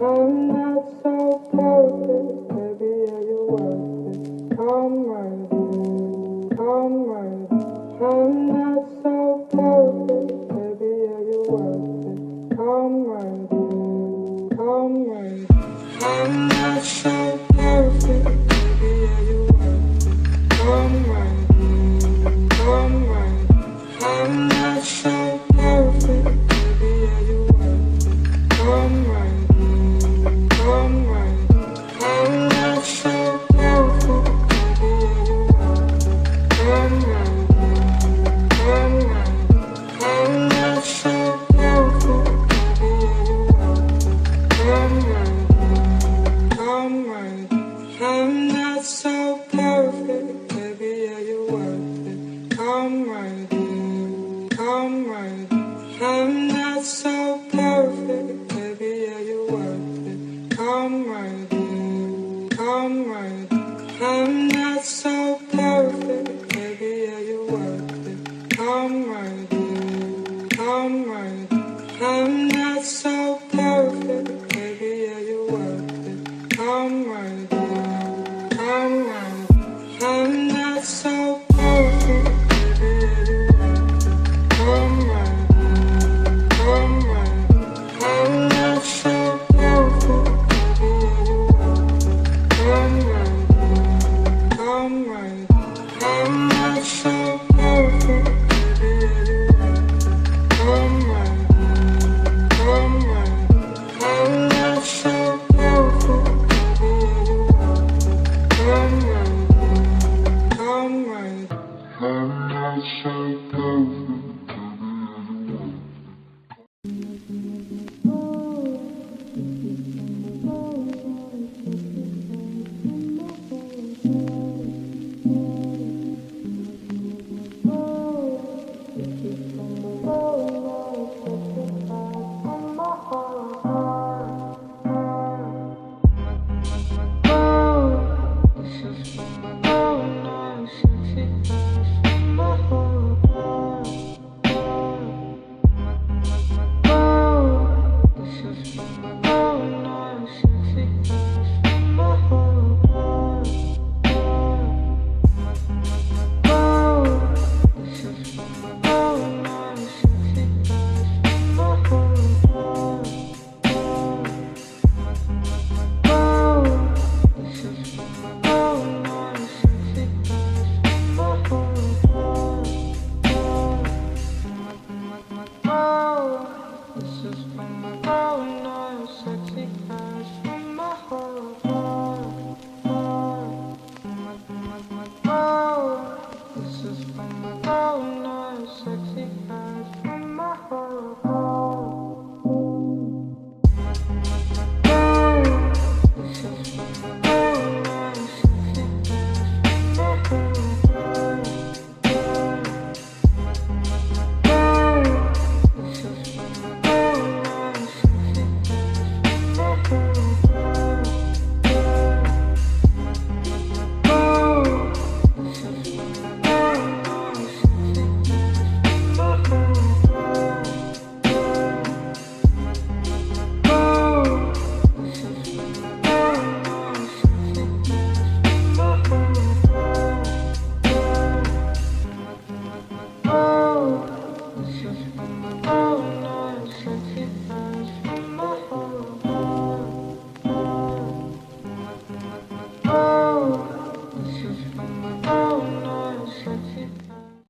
I'm not so perfect, baby, yeah, you're worth it. Come right in, come right in. I'm not so perfect, baby, yeah, you're worth it. Come right in, come right in. I'm not so perfect, baby, yeah, you're worth it. Come right in, come right in. I'm not so perfect, baby, yeah, you're worth it. Come right in, come right in. I'm not so perfect, baby, yeah, you're worth it. Come right in, come right in. I'm not so perfect, baby, yeah, you're worth it. Come right in, come right in. I'm not so perfect, baby, yeah, you're worth it. Come right in, come right in. I'm not so perfect, baby, yeah, you're worth it. Come right in, come right in. I'm not so perfect, baby, yeah, you're worth it. Come right in, come right in. I'm not so perfect.